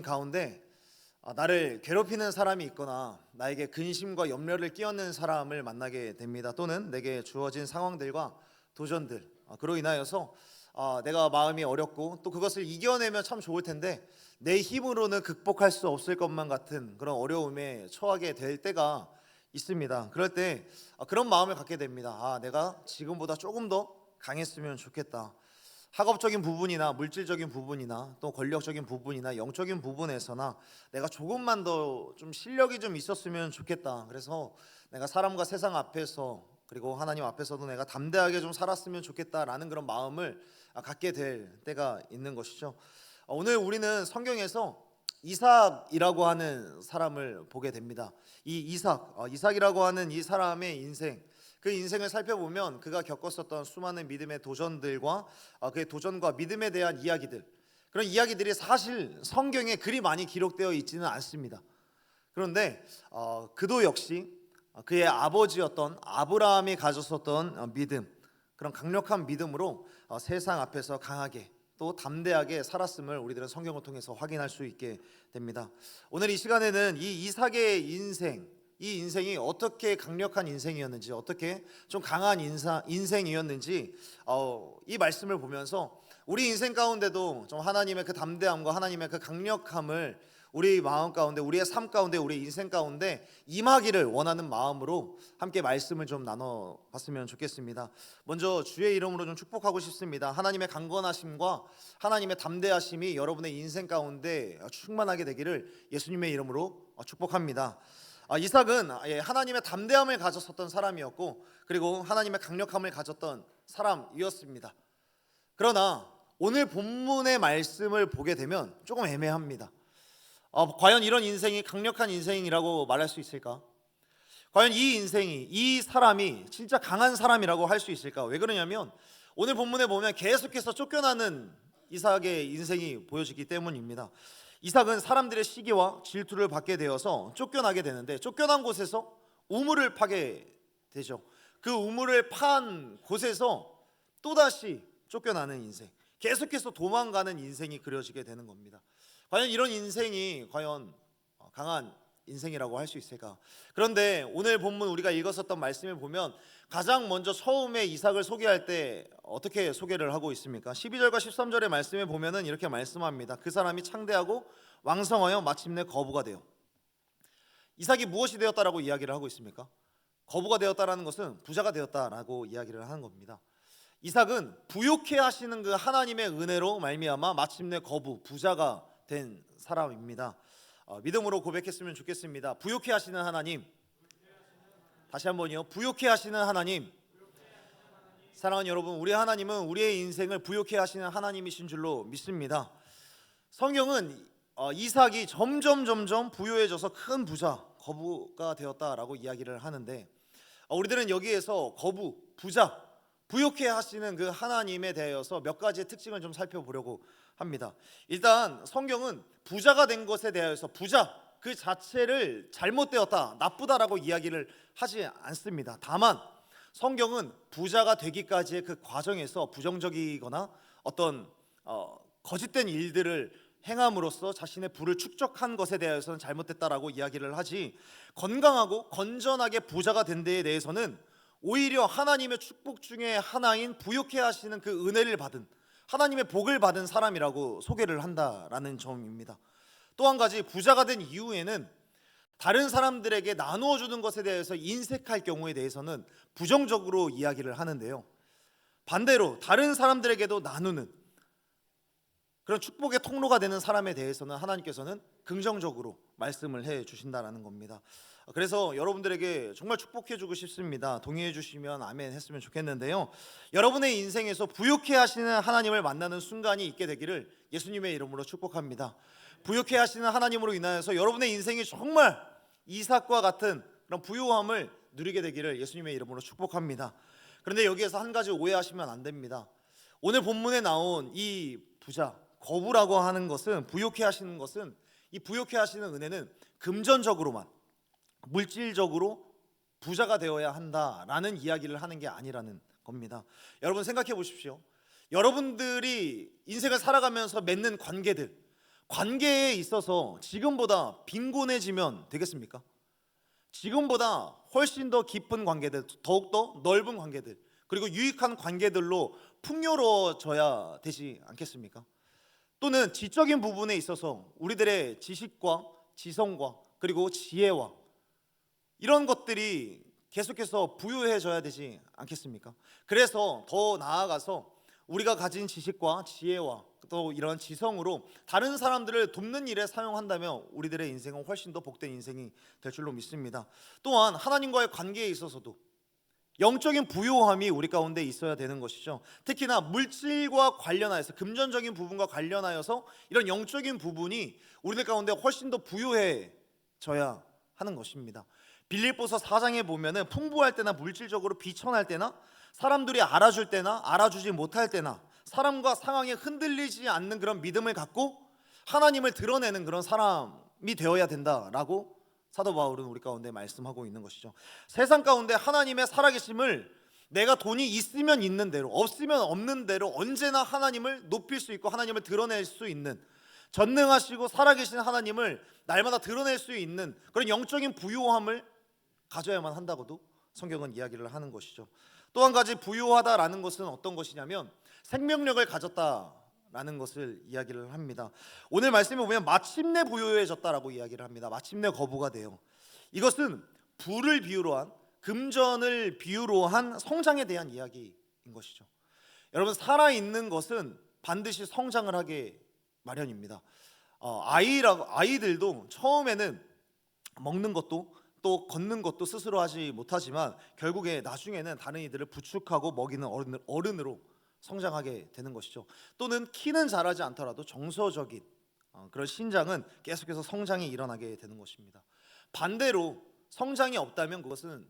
가운데 나를 괴롭히는 사람이 있거나 나에게 근심과 염려를 끼얹는 사람을 만나게 됩니다. 또는 내게 주어진 상황들과 도전들, 그로 인하여서 내가 마음이 어렵고 또 그것을 이겨내면 참 좋을 텐데 내 힘으로는 극복할 수 없을 것만 같은 그런 어려움에 처하게 될 때가 있습니다. 그럴 때 그런 마음을 갖게 됩니다. 내가 지금보다 조금 더 강했으면 좋겠다. 학업적인 부분이나 물질적인 부분이나 또 권력적인 부분이나 영적인 부분에서나 내가 조금만 더 좀 실력이 좀 있었으면 좋겠다. 그래서 내가 사람과 세상 앞에서 그리고 하나님 앞에서도 내가 담대하게 좀 살았으면 좋겠다라는 그런 마음을 갖게 될 때가 있는 것이죠. 오늘 우리는 성경에서 이삭이라고 하는 사람을 보게 됩니다. 이 이삭이라고 하는 이 사람의 인생, 그 인생을 살펴보면 그가 겪었었던 수많은 믿음의 도전들과 그의 도전과 믿음에 대한 이야기들, 그런 이야기들이 사실 성경에 그리 많이 기록되어 있지는 않습니다. 그런데 그도 역시 그의 아버지였던 아브라함이 가졌었던 믿음, 그런 강력한 믿음으로 세상 앞에서 강하게 또 담대하게 살았음을 우리들은 성경을 통해서 확인할 수 있게 됩니다. 오늘 이 시간에는 이 이삭의 인생, 이 인생이 어떻게 강력한 인생이었는지, 어떻게 좀 강한 인생이었는지 이 말씀을 보면서 우리 인생 가운데도 좀 하나님의 그 담대함과 하나님의 그 강력함을 우리 마음 가운데, 우리의 삶 가운데, 우리 인생 가운데 임하기를 원하는 마음으로 함께 말씀을 좀 나눠봤으면 좋겠습니다. 먼저 주의 이름으로 좀 축복하고 싶습니다. 하나님의 강건하심과 하나님의 담대하심이 여러분의 인생 가운데 충만하게 되기를 예수님의 이름으로 축복합니다. 이삭은 하나님의 담대함을 가졌었던 사람이었고, 그리고 하나님의 강력함을 가졌던 사람이었습니다. 그러나 오늘 본문의 말씀을 보게 되면 조금 애매합니다. 과연 이런 인생이 강력한 인생이라고 말할 수 있을까? 과연 이 인생이, 이 사람이 진짜 강한 사람이라고 할 수 있을까? 왜 그러냐면 오늘 본문에 보면 계속해서 쫓겨나는 이삭의 인생이 보여지기 때문입니다. 이삭은 사람들의 시기와 질투를 받게 되어서 쫓겨나게 되는데, 쫓겨난 곳에서 우물을 파게 되죠. 그 우물을 판 곳에서 또다시 쫓겨나는 인생, 계속해서 도망가는 인생이 그려지게 되는 겁니다. 과연 이런 인생이 과연 강한 인생이라고 할 수 있을까? 그런데 오늘 본문 우리가 읽었었던 말씀을 보면 가장 먼저 처음에 이삭을 소개할 때 어떻게 소개를 하고 있습니까? 12절과 13절의 말씀에 보면은 이렇게 말씀합니다. 그 사람이 창대하고 왕성하여 마침내 거부가 되어. 이삭이 무엇이 되었다라고 이야기를 하고 있습니까? 거부가 되었다라는 것은 부자가 되었다라고 이야기를 하는 겁니다. 이삭은 부욕해 하시는 그 하나님의 은혜로 말미암아 마침내 부자가 된 사람입니다. 믿음으로 고백했으면 좋겠습니다. 부욕해 하시는 하나님, 다시 한번요, 부욕해 하시는 하나님. 사랑하는 여러분, 우리 하나님은 우리의 인생을 부욕해 하시는 하나님이신 줄로 믿습니다. 성경은 이삭이 점점 부유해져서 큰 부자, 거부가 되었다라고 이야기를 하는데, 우리들은 여기에서 부자, 부욕해 하시는 그 하나님에 대해서 몇 가지의 특징을 좀 살펴보려고 합니다. 일단 성경은 부자가 된 것에 대해서 부자 그 자체를 잘못되었다, 나쁘다라고 이야기를 하지 않습니다. 다만 성경은 부자가 되기까지의 그 과정에서 부정적이거나 어떤 거짓된 일들을 행함으로써 자신의 부를 축적한 것에 대해서는 잘못됐다라고 이야기를 하지, 건강하고 건전하게 부자가 된 데에 대해서는 오히려 하나님의 축복 중에 하나인 부욕해 하시는 그 은혜를 받은, 하나님의 복을 받은 사람이라고 소개를 한다라는 점입니다. 또 한 가지, 부자가 된 이후에는 다른 사람들에게 나누어 주는 것에 대해서 인색할 경우에 대해서는 부정적으로 이야기를 하는데요, 반대로 다른 사람들에게도 나누는 그런 축복의 통로가 되는 사람에 대해서는 하나님께서는 긍정적으로 말씀을 해 주신다라는 겁니다. 그래서 여러분들에게 정말 축복해 주고 싶습니다. 동의해 주시면 아멘 했으면 좋겠는데요, 여러분의 인생에서 부욕해 하시는 하나님을 만나는 순간이 있게 되기를 예수님의 이름으로 축복합니다. 부욕해 하시는 하나님으로 인하여서 여러분의 인생이 정말 이삭과 같은 그런 부유함을 누리게 되기를 예수님의 이름으로 축복합니다. 그런데 여기에서 한 가지 오해하시면 안 됩니다. 오늘 본문에 나온 이 부자, 거부라고 하는 것은, 부욕해 하시는 것은, 이 부욕해 하시는 은혜는 금전적으로만, 물질적으로 부자가 되어야 한다라는 이야기를 하는 게 아니라는 겁니다. 여러분 생각해 보십시오. 여러분들이 인생을 살아가면서 맺는 관계들, 관계에 있어서 지금보다 빈곤해지면 되겠습니까? 지금보다 훨씬 더 깊은 관계들, 더욱더 넓은 관계들, 그리고 유익한 관계들로 풍요로워져야 되지 않겠습니까? 또는 지적인 부분에 있어서 우리들의 지식과 지성과 그리고 지혜와 이런 것들이 계속해서 부유해져야 되지 않겠습니까? 그래서 더 나아가서 우리가 가진 지식과 지혜와 또 이런 지성으로 다른 사람들을 돕는 일에 사용한다면 우리들의 인생은 훨씬 더 복된 인생이 될 줄로 믿습니다. 또한 하나님과의 관계에 있어서도 영적인 부요함이 우리 가운데 있어야 되는 것이죠. 특히나 물질과 관련하여서, 금전적인 부분과 관련하여서 이런 영적인 부분이 우리들 가운데 훨씬 더 부요해져야 하는 것입니다. 빌립보서 4장에 보면은 풍부할 때나 물질적으로 비천할 때나 사람들이 알아줄 때나 알아주지 못할 때나 사람과 상황에 흔들리지 않는 그런 믿음을 갖고 하나님을 드러내는 그런 사람이 되어야 된다라고 사도 바울은 우리 가운데 말씀하고 있는 것이죠. 세상 가운데 하나님의 살아계심을 내가 돈이 있으면 있는 대로, 없으면 없는 대로 언제나 하나님을 높일 수 있고 하나님을 드러낼 수 있는, 전능하시고 살아계신 하나님을 날마다 드러낼 수 있는 그런 영적인 부요함을 가져야만 한다고도 성경은 이야기를 하는 것이죠. 또 한 가지 부요하다라는 것은 어떤 것이냐면 생명력을 가졌다라는 것을 이야기를 합니다. 오늘 말씀에 보면 마침내 부요해졌다라고 이야기를 합니다. 마침내 거부가 돼요. 이것은 부를 비유로 한, 금전을 비유로 한 성장에 대한 이야기인 것이죠. 여러분, 살아있는 것은 반드시 성장을 하게 마련입니다. 아이들도 처음에는 먹는 것도 또 걷는 것도 스스로 하지 못하지만 결국에 나중에는 다른 이들을 부축하고 먹이는 어른으로 성장하게 되는 것이죠. 또는 키는 자라지 않더라도 정서적인 그런 신장은 계속해서 성장이 일어나게 되는 것입니다. 반대로 성장이 없다면 그것은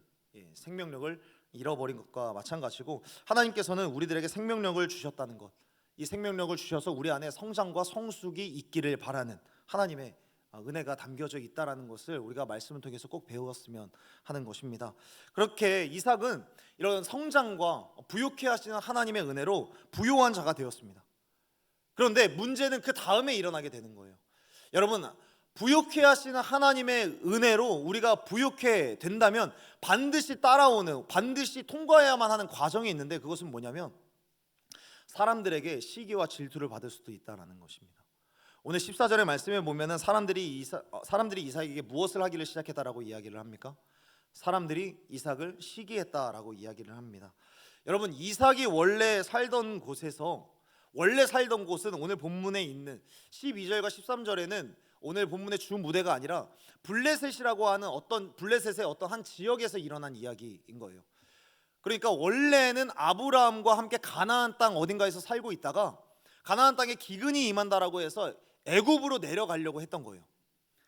생명력을 잃어버린 것과 마찬가지고, 하나님께서는 우리들에게 생명력을 주셨다는 것, 이 생명력을 주셔서 우리 안에 성장과 성숙이 있기를 바라는 하나님의 은혜가 담겨져 있다라는 것을 우리가 말씀을 통해서 꼭 배웠으면 하는 것입니다. 그렇게 이삭은 이런 성장과 부욕해 하시는 하나님의 은혜로 부요한 자가 되었습니다. 그런데 문제는 그 다음에 일어나게 되는 거예요. 여러분, 부욕해 하시는 하나님의 은혜로 우리가 부욕해 된다면 반드시 따라오는, 반드시 통과해야만 하는 과정이 있는데, 그것은 뭐냐면 사람들에게 시기와 질투를 받을 수도 있다는 것입니다. 오늘 14절의 말씀에 보면은 사람들이 이삭에게 무엇을 하기를 시작했다라고 이야기를 합니까? 사람들이 이삭을 시기했다라고 이야기를 합니다. 여러분, 이삭이 원래 살던 곳은 오늘 본문에 있는 12절과 13절에는 오늘 본문의 주 무대가 아니라 블레셋이라고 하는 블레셋의 어떤 한 지역에서 일어난 이야기인 거예요. 그러니까 원래는 아브라함과 함께 가나안 땅 어딘가에서 살고 있다가 가나안 땅에 기근이 임한다라고 해서 애굽으로 내려가려고 했던 거예요.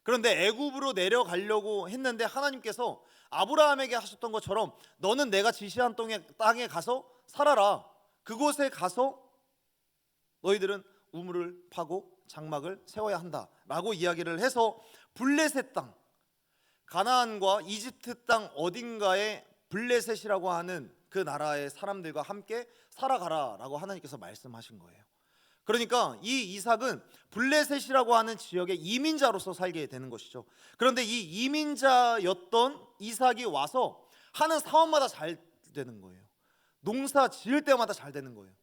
그런데 애굽으로 내려가려고 했는데 하나님께서 아브라함에게 하셨던 것처럼 너는 내가 지시한 땅에 가서 살아라. 그곳에 가서 너희들은 우물을 파고 장막을 세워야 한다라고 이야기를 해서 블레셋 땅, 가나안과 이집트 땅 어딘가에 블레셋이라고 하는 그 나라의 사람들과 함께 살아가라라고 하나님께서 말씀하신 거예요. 그러니까 이 이삭은 블레셋이라고 하는 지역의 이민자로서 살게 되는 것이죠. 그런데 이 이민자였던 이삭이 와서 하는 사업마다 잘 되는 거예요. 농사 지을 때마다 잘 되는 거예요.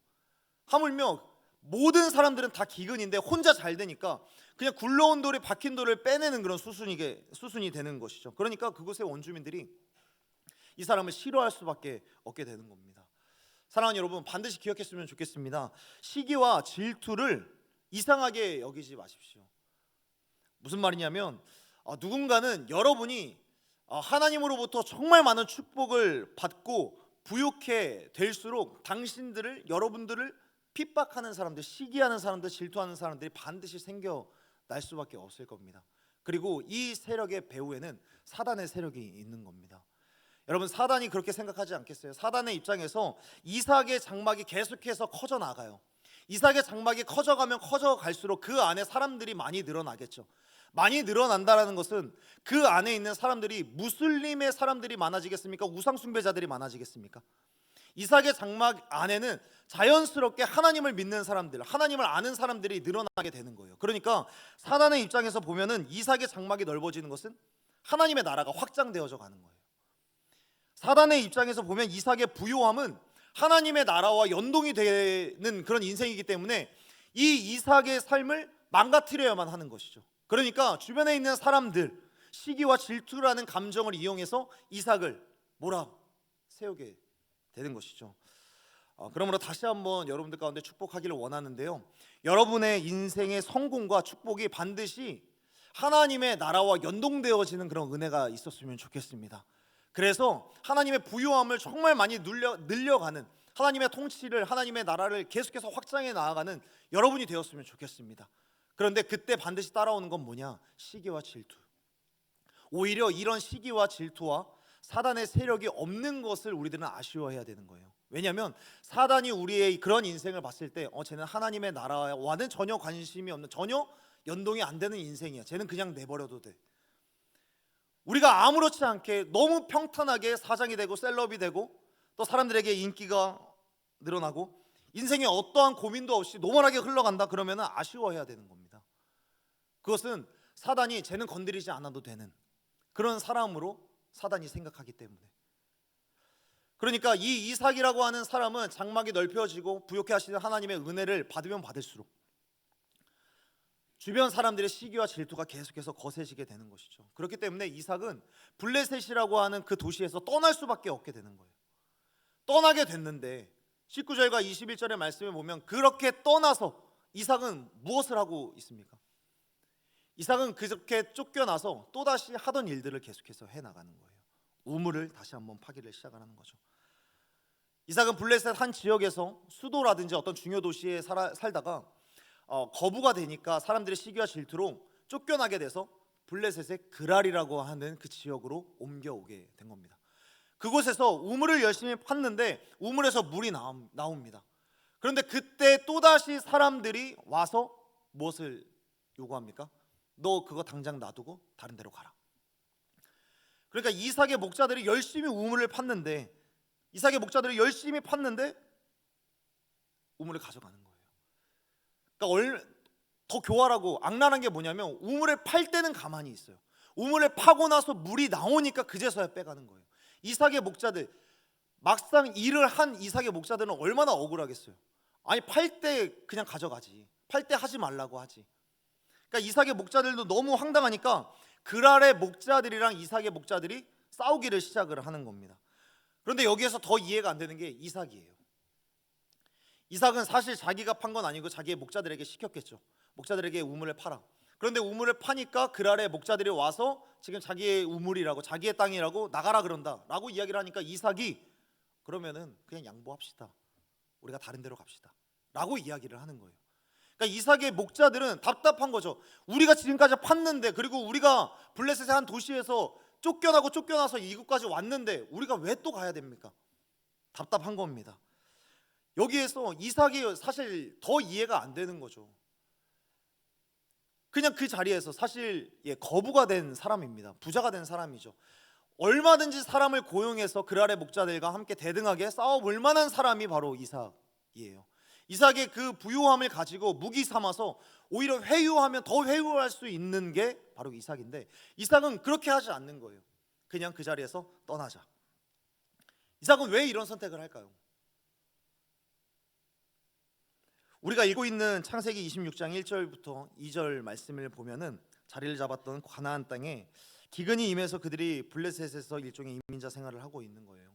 하물며 모든 사람들은 다 기근인데 혼자 잘 되니까 그냥 굴러온 돌이 박힌 돌을 빼내는 그런 수순이 되는 것이죠. 그러니까 그곳의 원주민들이 이 사람을 싫어할 수밖에 없게 되는 겁니다. 사랑하는 여러분, 반드시 기억했으면 좋겠습니다. 시기와 질투를 이상하게 여기지 마십시오. 무슨 말이냐면 누군가는 여러분이 하나님으로부터 정말 많은 축복을 받고 부욕해 될수록 여러분들을 핍박하는 사람들, 시기하는 사람들, 질투하는 사람들이 반드시 생겨날 수밖에 없을 겁니다. 그리고 이 세력의 배후에는 사단의 세력이 있는 겁니다. 여러분, 사단이 그렇게 생각하지 않겠어요? 사단의 입장에서 이삭의 장막이 계속해서 커져 나가요. 이삭의 장막이 커져가면 커져갈수록 그 안에 사람들이 많이 늘어나겠죠. 많이 늘어난다는 것은 그 안에 있는 사람들이 무슬림의 사람들이 많아지겠습니까? 우상 숭배자들이 많아지겠습니까? 이삭의 장막 안에는 자연스럽게 하나님을 믿는 사람들, 하나님을 아는 사람들이 늘어나게 되는 거예요. 그러니까 사단의 입장에서 보면은 이삭의 장막이 넓어지는 것은 하나님의 나라가 확장되어져 가는 거예요. 사단의 입장에서 보면 이삭의 부요함은 하나님의 나라와 연동이 되는 그런 인생이기 때문에 이 이삭의 삶을 망가뜨려야만 하는 것이죠. 그러니까 주변에 있는 사람들, 시기와 질투라는 감정을 이용해서 이삭을 몰아세우게 되는 것이죠. 그러므로 다시 한번 여러분들 가운데 축복하기를 원하는데요, 여러분의 인생의 성공과 축복이 반드시 하나님의 나라와 연동되어지는 그런 은혜가 있었으면 좋겠습니다. 그래서 하나님의 부요함을 정말 많이 늘려가는, 하나님의 통치를, 하나님의 나라를 계속해서 확장해 나아가는 여러분이 되었으면 좋겠습니다. 그런데 그때 반드시 따라오는 건 뭐냐? 시기와 질투. 오히려 이런 시기와 질투와 사단의 세력이 없는 것을 우리들은 아쉬워해야 되는 거예요. 왜냐하면 사단이 우리의 그런 인생을 봤을 때 쟤는 하나님의 나라와는 전혀 관심이 없는, 전혀 연동이 안 되는 인생이야, 쟤는 그냥 내버려도 돼. 우리가 아무렇지 않게 너무 평탄하게 사장이 되고 셀럽이 되고 또 사람들에게 인기가 늘어나고 인생에 어떠한 고민도 없이 노멀하게 흘러간다 그러면 아쉬워해야 되는 겁니다. 그것은 사단이 쟤는 건드리지 않아도 되는 그런 사람으로 사단이 생각하기 때문에. 그러니까 이 이삭이라고 하는 사람은 장막이 넓혀지고 부욕해 하시는 하나님의 은혜를 받으면 받을수록 주변 사람들의 시기와 질투가 계속해서 거세지게 되는 것이죠. 그렇기 때문에 이삭은 블레셋이라고 하는 그 도시에서 떠날 수밖에 없게 되는 거예요. 떠나게 됐는데 19절과 21절의 말씀에 보면 그렇게 떠나서 이삭은 무엇을 하고 있습니까? 이삭은 그렇게 쫓겨나서 또다시 하던 일들을 계속해서 해나가는 거예요. 우물을 다시 한번 파기를 시작하는 거죠. 이삭은 블레셋 한 지역에서 수도라든지 어떤 중요 도시에 살다가 거부가 되니까 사람들의 시기와 질투로 쫓겨나게 돼서 블레셋의 그랄이라고 하는 그 지역으로 옮겨오게 된 겁니다. 그곳에서 우물을 열심히 팠는데 우물에서 물이 나옵니다. 그런데 그때 또다시 사람들이 와서 무엇을 요구합니까? 너 그거 당장 놔두고 다른 데로 가라. 그러니까 이삭의 목자들이 열심히 우물을 팠는데 우물을 가져가는 거예요. 그러니까 더 교활하고 악랄한 게 뭐냐면 우물을 팔 때는 가만히 있어요. 우물을 파고 나서 물이 나오니까 그제서야 빼가는 거예요. 이삭의 목자들, 막상 일을 한 이삭의 목자들은 얼마나 억울하겠어요. 아니 팔 때 그냥 가져가지, 팔 때 하지 말라고 하지. 그러니까 이삭의 목자들도 너무 황당하니까 그랄의 목자들이랑 이삭의 목자들이 싸우기를 시작을 하는 겁니다. 그런데 여기에서 더 이해가 안 되는 게 이삭이에요. 이삭은 사실 자기가 판 건 아니고 자기의 목자들에게 시켰겠죠. 목자들에게 우물을 파라. 그런데 우물을 파니까 그랄의 목자들이 와서 지금 자기의 우물이라고, 자기의 땅이라고 나가라 그런다 라고 이야기를 하니까 이삭이 그러면은 그냥 양보합시다, 우리가 다른 데로 갑시다 라고 이야기를 하는 거예요. 그러니까 이삭의 목자들은 답답한 거죠. 우리가 지금까지 팠는데, 그리고 우리가 블레셋의 한 도시에서 쫓겨나서 이곳까지 왔는데 우리가 왜 또 가야 됩니까? 답답한 겁니다. 여기에서 이삭이 사실 더 이해가 안 되는 거죠. 그냥 그 자리에서 사실 거부가 된 사람입니다. 부자가 된 사람이죠. 얼마든지 사람을 고용해서 그랄의 목자들과 함께 대등하게 싸워볼 만한 사람이 바로 이삭이에요. 이삭의 그 부요함을 가지고 무기 삼아서 오히려 회유하면 더 회유할 수 있는 게 바로 이삭인데, 이삭은 그렇게 하지 않는 거예요. 그냥 그 자리에서 떠나자. 이삭은 왜 이런 선택을 할까요? 우리가 읽고 있는 창세기 26장 1절부터 2절 말씀을 보면은 자리를 잡았던 가나안 땅에 기근이 임해서 그들이 블레셋에서 일종의 이민자 생활을 하고 있는 거예요.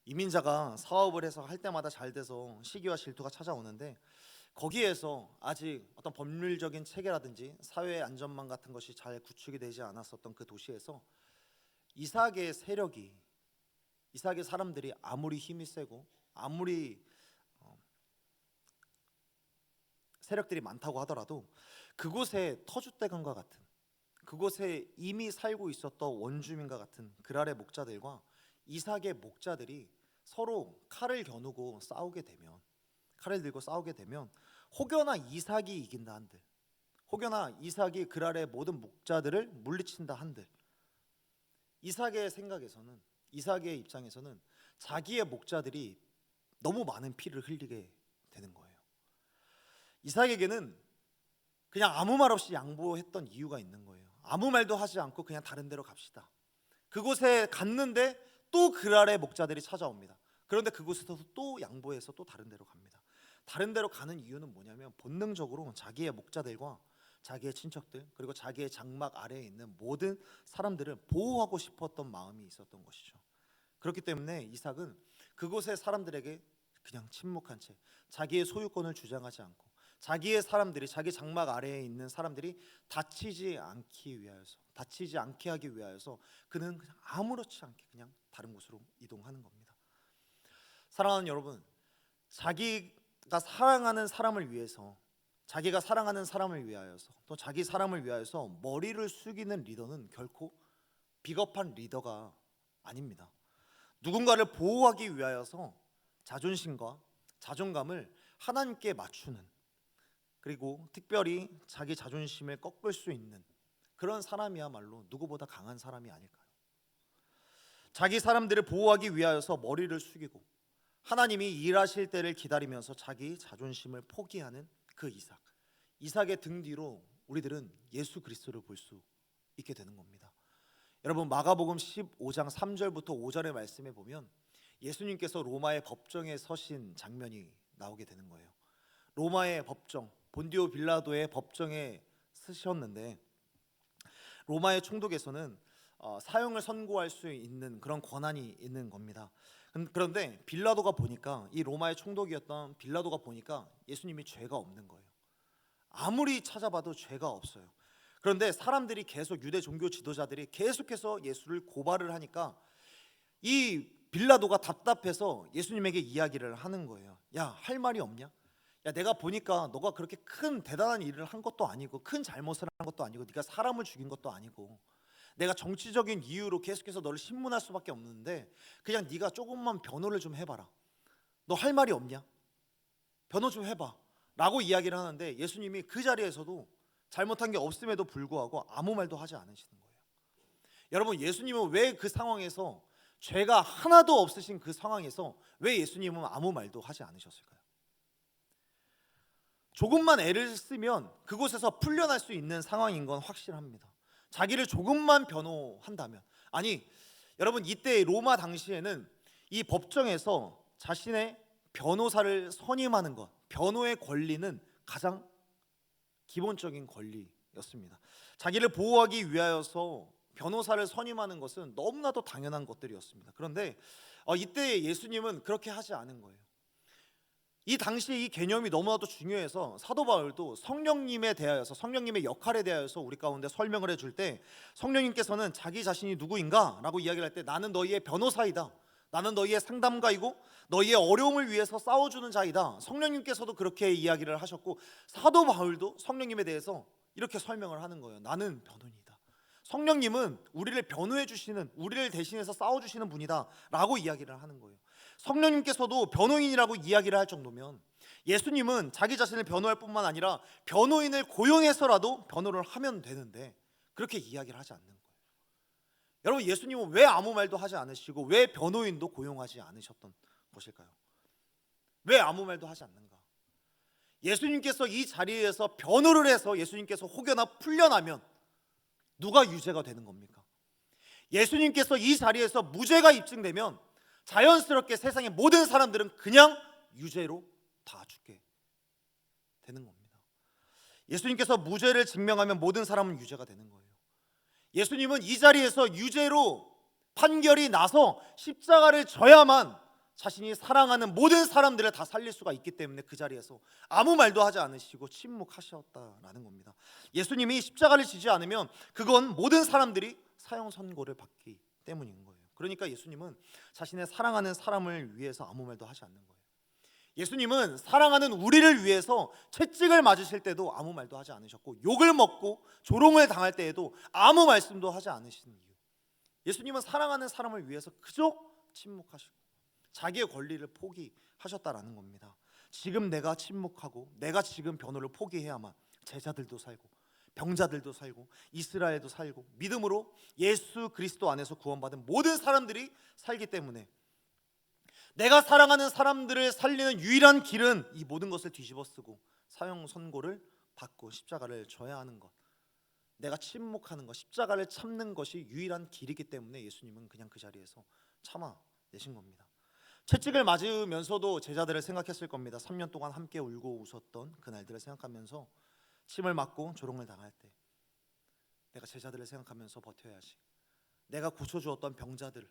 이민자가 사업을 해서 할 때마다 잘 돼서 시기와 질투가 찾아오는데, 거기에서 아직 어떤 법률적인 체계라든지 사회 안전망 같은 것이 잘 구축이 되지 않았었던 그 도시에서 이삭의 세력이, 이삭의 사람들이 아무리 힘이 세고 아무리 세력들이 많다고 하더라도 그곳에 터줏대감과 같은, 그곳에 이미 살고 있었던 원주민과 같은 그랄의 목자들과 이삭의 목자들이 서로 칼을 겨누고 싸우게 되면, 칼을 들고 싸우게 되면 혹여나 이삭이 이긴다 한들, 혹여나 이삭이 그랄의 모든 목자들을 물리친다 한들, 이삭의 생각에서는, 이삭의 입장에서는 자기의 목자들이 너무 많은 피를 흘리게 되는 거예요. 이삭에게는 그냥 아무 말 없이 양보했던 이유가 있는 거예요. 아무 말도 하지 않고 그냥 다른 데로 갑시다. 그곳에 갔는데 또 그랄의 목자들이 찾아옵니다. 그런데 그곳에서 또 양보해서 또 다른 데로 갑니다. 다른 데로 가는 이유는 뭐냐면 본능적으로 자기의 목자들과 자기의 친척들 그리고 자기의 장막 아래에 있는 모든 사람들을 보호하고 싶었던 마음이 있었던 것이죠. 그렇기 때문에 이삭은 그곳의 사람들에게 그냥 침묵한 채 자기의 소유권을 주장하지 않고 자기의 사람들이 자기 장막 아래에 있는 사람들이 다치지 않게 하기 위하여서 그는 그냥 아무렇지 않게 그냥 다른 곳으로 이동하는 겁니다. 사랑하는 여러분, 자기가 사랑하는 사람을 위해서 자기가 사랑하는 사람을 위하여서 또 자기 사람을 위하여서 머리를 숙이는 리더는 결코 비겁한 리더가 아닙니다. 누군가를 보호하기 위하여서 자존심과 자존감을 하나님께 맞추는 그리고 특별히 자기 자존심을 꺾을 수 있는 그런 사람이야말로 누구보다 강한 사람이 아닐까요? 자기 사람들을 보호하기 위하여서 머리를 숙이고 하나님이 일하실 때를 기다리면서 자기 자존심을 포기하는 그 이삭의 등 뒤로 우리들은 예수 그리스도를 볼 수 있게 되는 겁니다. 여러분 마가복음 15장 3절부터 5절의 말씀에 보면 예수님께서 로마의 법정에 서신 장면이 나오게 되는 거예요. 로마의 법정, 본디오 빌라도의 법정에 서셨는데 로마의 총독에서는 사형을 선고할 수 있는 그런 권한이 있는 겁니다. 그런데 빌라도가 보니까 이 로마의 총독이었던 빌라도가 보니까 예수님이 죄가 없는 거예요. 아무리 찾아봐도 죄가 없어요. 그런데 사람들이 계속 유대 종교 지도자들이 계속해서 예수를 고발을 하니까 이 빌라도가 답답해서 예수님에게 이야기를 하는 거예요. 야, 할 말이 없냐? 야, 내가 보니까 너가 그렇게 큰 대단한 일을 한 것도 아니고 큰 잘못을 한 것도 아니고 네가 사람을 죽인 것도 아니고 내가 정치적인 이유로 계속해서 너를 신문할 수밖에 없는데 그냥 네가 조금만 변호를 좀 해봐라. 너 할 말이 없냐? 변호 좀 해봐 라고 이야기를 하는데 예수님이 그 자리에서도 잘못한 게 없음에도 불구하고 아무 말도 하지 않으시는 거예요. 여러분, 예수님은 왜 그 상황에서 죄가 하나도 없으신 그 상황에서 왜 예수님은 아무 말도 하지 않으셨을까요? 조금만 애를 쓰면 그곳에서 풀려날 수 있는 상황인 건 확실합니다. 자기를 조금만 변호한다면, 아니 여러분, 이때 로마 당시에는 이 법정에서 자신의 변호사를 선임하는 것, 변호의 권리는 가장 기본적인 권리였습니다. 자기를 보호하기 위하여서 변호사를 선임하는 것은 너무나도 당연한 것들이었습니다. 그런데 이때 예수님은 그렇게 하지 않은 거예요. 이 당시에 이 개념이 너무나도 중요해서 사도 바울도 성령님에 대하여서 성령님의 역할에 대하여서 우리 가운데 설명을 해줄 때 성령님께서는 자기 자신이 누구인가? 라고 이야기를 할 때 나는 너희의 변호사이다. 나는 너희의 상담가이고 너희의 어려움을 위해서 싸워주는 자이다. 성령님께서도 그렇게 이야기를 하셨고 사도 바울도 성령님에 대해서 이렇게 설명을 하는 거예요. 나는 변호인이다. 성령님은 우리를 변호해 주시는, 우리를 대신해서 싸워주시는 분이다 라고 이야기를 하는 거예요. 성령님께서도 변호인이라고 이야기를 할 정도면 예수님은 자기 자신을 변호할 뿐만 아니라 변호인을 고용해서라도 변호를 하면 되는데 그렇게 이야기를 하지 않는 거예요. 여러분, 예수님은 왜 아무 말도 하지 않으시고 왜 변호인도 고용하지 않으셨던 것일까요? 왜 아무 말도 하지 않는가? 예수님께서 이 자리에서 변호를 해서 예수님께서 혹여나 풀려나면 누가 유죄가 되는 겁니까? 예수님께서 이 자리에서 무죄가 입증되면 자연스럽게 세상의 모든 사람들은 그냥 유죄로 다 죽게 되는 겁니다. 예수님께서 무죄를 증명하면 모든 사람은 유죄가 되는 거예요. 예수님은 이 자리에서 유죄로 판결이 나서 십자가를 져야만 자신이 사랑하는 모든 사람들을 다 살릴 수가 있기 때문에 그 자리에서 아무 말도 하지 않으시고 침묵하셨다라는 겁니다. 예수님이 십자가를 지지 않으면 그건 모든 사람들이 사형 선고를 받기 때문인 거예요. 그러니까 예수님은 자신의 사랑하는 사람을 위해서 아무 말도 하지 않는 거예요. 예수님은 사랑하는 우리를 위해서 채찍을 맞으실 때도 아무 말도 하지 않으셨고 욕을 먹고 조롱을 당할 때에도 아무 말씀도 하지 않으시는 이유, 예수님은 사랑하는 사람을 위해서 그저 침묵하시고 자기의 권리를 포기하셨다라는 겁니다. 지금 내가 침묵하고 내가 지금 변호를 포기해야만 제자들도 살고 병자들도 살고 이스라엘도 살고 믿음으로 예수 그리스도 안에서 구원받은 모든 사람들이 살기 때문에 내가 사랑하는 사람들을 살리는 유일한 길은 이 모든 것을 뒤집어 쓰고 사형 선고를 받고 십자가를 져야 하는 것, 내가 침묵하는 것, 십자가를 참는 것이 유일한 길이기 때문에 예수님은 그냥 그 자리에서 참아내신 겁니다. 채찍을 맞으면서도 제자들을 생각했을 겁니다. 3년 동안 함께 울고 웃었던 그날들을 생각하면서 침을 맞고 조롱을 당할 때 내가 제자들을 생각하면서 버텨야지. 내가 고쳐주었던 병자들,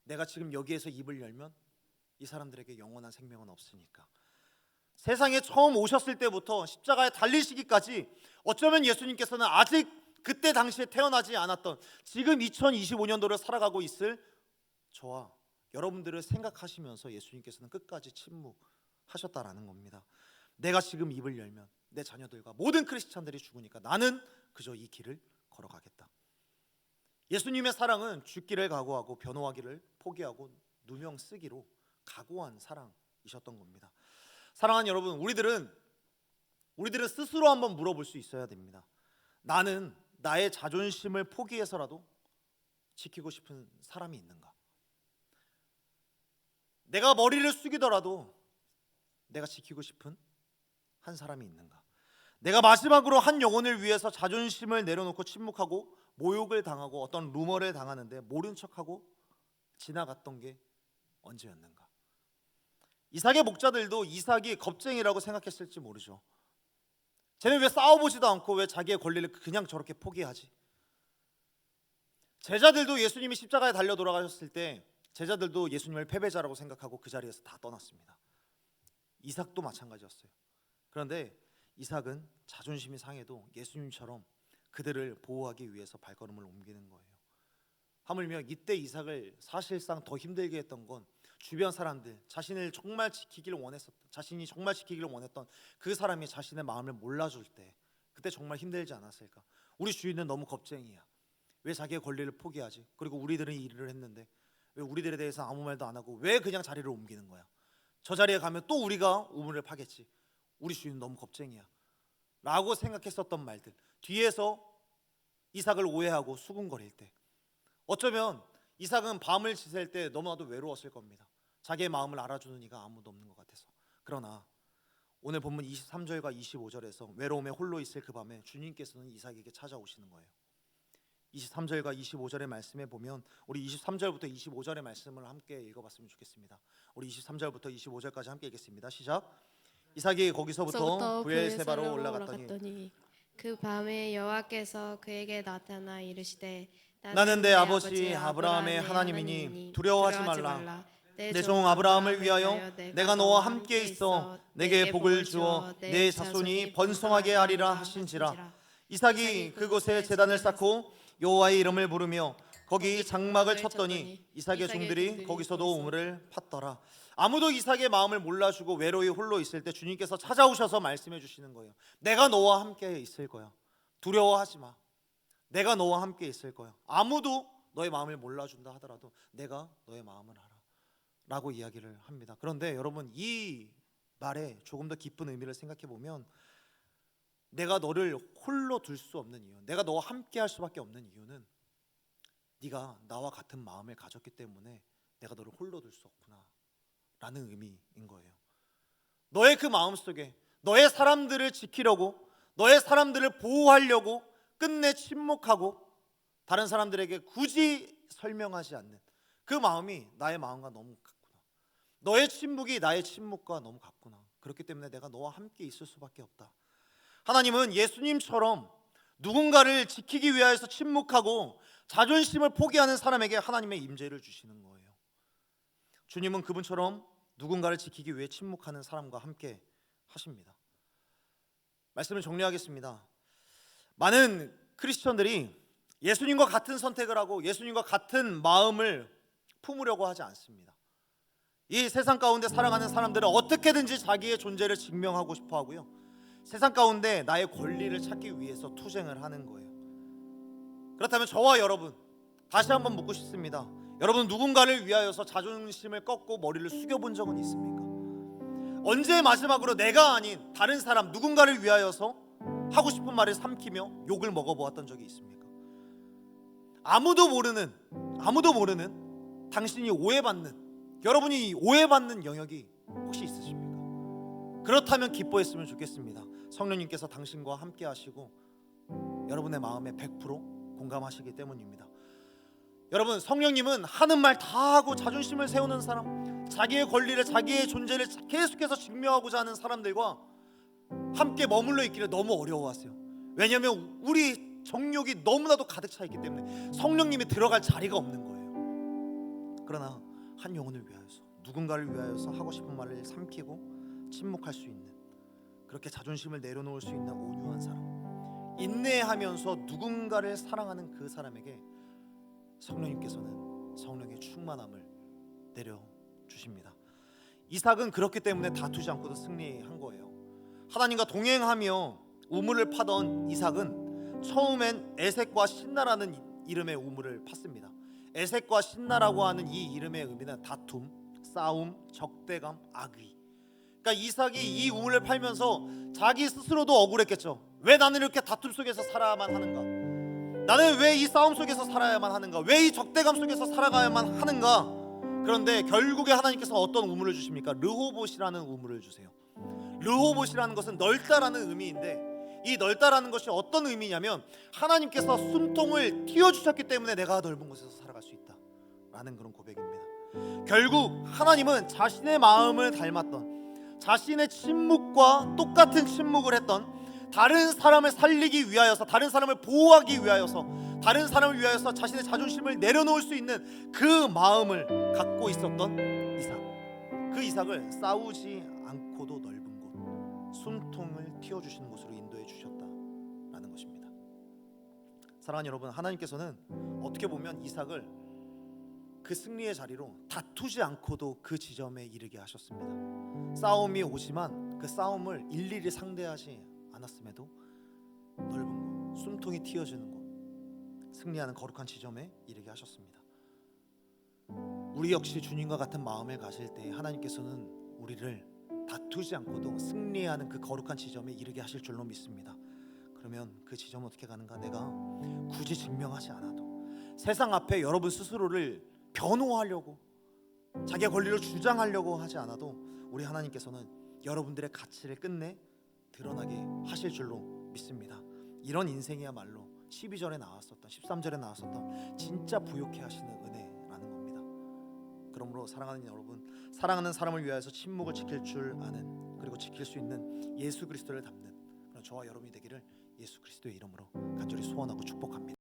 내가 지금 여기에서 입을 열면 이 사람들에게 영원한 생명은 없으니까. 세상에 처음 오셨을 때부터 십자가에 달리시기까지 어쩌면 예수님께서는 아직 그때 당시에 태어나지 않았던 지금 2025년도를 살아가고 있을 저와 여러분들을 생각하시면서 예수님께서는 끝까지 침묵하셨다라는 겁니다. 내가 지금 입을 열면 내 자녀들과 모든 크리스찬들이 죽으니까 나는 그저 이 길을 걸어가겠다. 예수님의 사랑은 죽기를 각오하고 변호하기를 포기하고 누명 쓰기로 각오한 사랑이셨던 겁니다. 사랑하는 여러분, 우리들은 스스로 한번 물어볼 수 있어야 됩니다. 나는 나의 자존심을 포기해서라도 지키고 싶은 사람이 있는가? 내가 머리를 숙이더라도 내가 지키고 싶은 한 사람이 있는가? 내가 마지막으로 한 영혼을 위해서 자존심을 내려놓고 침묵하고 모욕을 당하고 어떤 루머를 당하는데 모른 척하고 지나갔던 게 언제였는가? 이삭의 목자들도 이삭이 겁쟁이라고 생각했을지 모르죠. 쟤는 왜 싸워보지도 않고 왜 자기의 권리를 그냥 저렇게 포기하지? 제자들도 예수님이 십자가에 달려 돌아가셨을 때 제자들도 예수님을 패배자라고 생각하고 그 자리에서 다 떠났습니다. 이삭도 마찬가지였어요. 그런데 이삭은 자존심이 상해도 예수님처럼 그들을 보호하기 위해서 발걸음을 옮기는 거예요. 하물며 이때 이삭을 사실상 더 힘들게 했던 건 주변 사람들, 자신이 정말 지키기를 원했던 그 사람이 자신의 마음을 몰라줄 때 그때 정말 힘들지 않았을까? 우리 주인은 너무 겁쟁이야. 왜 자기의 권리를 포기하지? 그리고 우리들은 이 일을 했는데 왜 우리들에 대해서 아무 말도 안 하고 왜 그냥 자리를 옮기는 거야? 저 자리에 가면 또 우리가 우물을 파겠지. 우리 주인은 너무 겁쟁이야 라고 생각했었던 말들, 뒤에서 이삭을 오해하고 수군거릴 때 어쩌면 이삭은 밤을 지샐 때 너무나도 외로웠을 겁니다. 자기의 마음을 알아주는 이가 아무도 없는 것 같아서. 그러나 오늘 본문 23절과 25절에서 외로움에 홀로 있을 그 밤에 주님께서는 이삭에게 찾아오시는 거예요. 23절과 25절의 말씀에 보면 우리 23절부터 25절의 말씀을 함께 읽어봤으면 좋겠습니다. 우리 23절부터 25절까지 함께 읽겠습니다. 시작. 이삭이 거기서부터 브엘세바로 올라갔더니 그 밤에 여호와께서 그에게 나타나 이르시되 나는 내 아버지 아브라함의 하나님이니 두려워하지 말라. 내 종 아브라함을 위하여 내가 너와 함께 있어 내게 복을 주어 내 자손이 번성하게 하리라 하신지라. 이삭이 그곳에 제단을 쌓고 여호와의 이름을 부르며 거기 장막을 쳤더니 이삭의 종들이 거기서도 우물을 팠더라. 아무도 이삭의 마음을 몰라주고 외로이 홀로 있을 때 주님께서 찾아오셔서 말씀해 주시는 거예요. 내가 너와 함께 있을 거야. 두려워하지 마. 내가 너와 함께 있을 거야. 아무도 너의 마음을 몰라준다 하더라도 내가 너의 마음을 알아 라고 이야기를 합니다. 그런데 여러분, 이 말에 조금 더 깊은 의미를 생각해 보면 내가 너를 홀로 둘 수 없는 이유, 내가 너와 함께 할 수밖에 없는 이유는 네가 나와 같은 마음을 가졌기 때문에 내가 너를 홀로 둘 수 없구나 라는 의미인 거예요. 너의 그 마음속에 너의 사람들을 지키려고, 너의 사람들을 보호하려고 끝내 침묵하고 다른 사람들에게 굳이 설명하지 않는 그 마음이 나의 마음과 너무 같구나. 너의 침묵이 나의 침묵과 너무 같구나. 그렇기 때문에 내가 너와 함께 있을 수밖에 없다. 하나님은 예수님처럼 누군가를 지키기 위하여서 침묵하고 자존심을 포기하는 사람에게 하나님의 임재를 주시는 거예요. 주님은 그분처럼 누군가를 지키기 위해 침묵하는 사람과 함께 하십니다. 말씀을 정리하겠습니다. 많은 크리스천들이 예수님과 같은 선택을 하고 예수님과 같은 마음을 품으려고 하지 않습니다. 이 세상 가운데 살아가는 사람들은 어떻게든지 자기의 존재를 증명하고 싶어 하고요, 세상 가운데 나의 권리를 찾기 위해서 투쟁을 하는 거예요. 그렇다면 저와 여러분, 다시 한번 묻고 싶습니다. 여러분, 누군가를 위하여서 자존심을 꺾고 머리를 숙여본 적은 있습니까? 언제 마지막으로 내가 아닌 다른 사람 누군가를 위하여서 하고 싶은 말을 삼키며 욕을 먹어보았던 적이 있습니까? 아무도 모르는 당신이 오해받는 여러분이 오해받는 영역이 혹시 있으십니까? 그렇다면 기뻐했으면 좋겠습니다. 성령님께서 당신과 함께 하시고 여러분의 마음에 100% 공감하시기 때문입니다. 여러분, 성령님은 하는 말 다 하고 자존심을 세우는 사람, 자기의 권리를, 자기의 존재를 계속해서 증명하고자 하는 사람들과 함께 머물러 있기를 너무 어려워하세요. 왜냐하면 우리 정욕이 너무나도 가득 차 있기 때문에 성령님이 들어갈 자리가 없는 거예요. 그러나 한 영혼을 위하여서, 누군가를 위하여서 하고 싶은 말을 삼키고 침묵할 수 있는, 그렇게 자존심을 내려놓을 수 있는 온유한 사람, 인내하면서 누군가를 사랑하는 그 사람에게 성령님께서는 성령의 충만함을 내려주십니다. 이삭은 그렇기 때문에 다투지 않고도 승리한 거예요. 하나님과 동행하며 우물을 파던 이삭은 처음엔 에색과 신나라는 이름의 우물을 팠습니다. 에색과 신나라고 하는 이 이름의 의미는 다툼, 싸움, 적대감, 악의. 그러니까 이삭이 이 우물을 팔면서 자기 스스로도 억울했겠죠. 왜 나는 이렇게 다툼 속에서 살아야만 하는가? 나는 왜 이 싸움 속에서 살아야만 하는가? 왜 이 적대감 속에서 살아가야만 하는가? 그런데 결국에 하나님께서 어떤 우물을 주십니까? 르호봇이라는 우물을 주세요. 르호봇이라는 것은 넓다라는 의미인데, 이 넓다라는 것이 어떤 의미냐면 하나님께서 숨통을 틔워주셨기 때문에 내가 넓은 곳에서 살아갈 수 있다라는 그런 고백입니다. 결국 하나님은 자신의 마음을 닮았던, 자신의 침묵과 똑같은 침묵을 했던, 다른 사람을 살리기 위하여서, 다른 사람을 보호하기 위하여서, 다른 사람을 위하여서 자신의 자존심을 내려놓을 수 있는 그 마음을 갖고 있었던 이삭. 그 이삭을 싸우지 않고도 넓은 곳, 숨통을 틔워주시는 곳으로 인도해 주셨다라는 것입니다. 사랑하는 여러분, 하나님께서는 어떻게 보면 이삭을 그 승리의 자리로 다투지 않고도 그 지점에 이르게 하셨습니다. 싸움이 오지만 그 싸움을 일일이 상대하지 않았음에도 넓은 곳, 숨통이 틔워지는 곳, 승리하는 거룩한 지점에 이르게 하셨습니다. 우리 역시 주님과 같은 마음을 가질 때 하나님께서는 우리를 다투지 않고도 승리하는 그 거룩한 지점에 이르게 하실 줄로 믿습니다. 그러면 그 지점은 어떻게 가는가? 내가 굳이 증명하지 않아도, 세상 앞에 여러분 스스로를 변호하려고, 자기의 권리를 주장하려고 하지 않아도 우리 하나님께서는 여러분들의 가치를 끝내 드러나게 하실 줄로 믿습니다. 이런 인생이야말로 12절에 나왔었던, 13절에 나왔었던 진짜 부욕해 하시는 은혜라는 겁니다. 그러므로 사랑하는 여러분, 사랑하는 사람을 위하여서 침묵을 지킬 줄 아는, 그리고 지킬 수 있는 예수 그리스도를 닮는 그런 저와 여러분이 되기를 예수 그리스도의 이름으로 간절히 소원하고 축복합니다.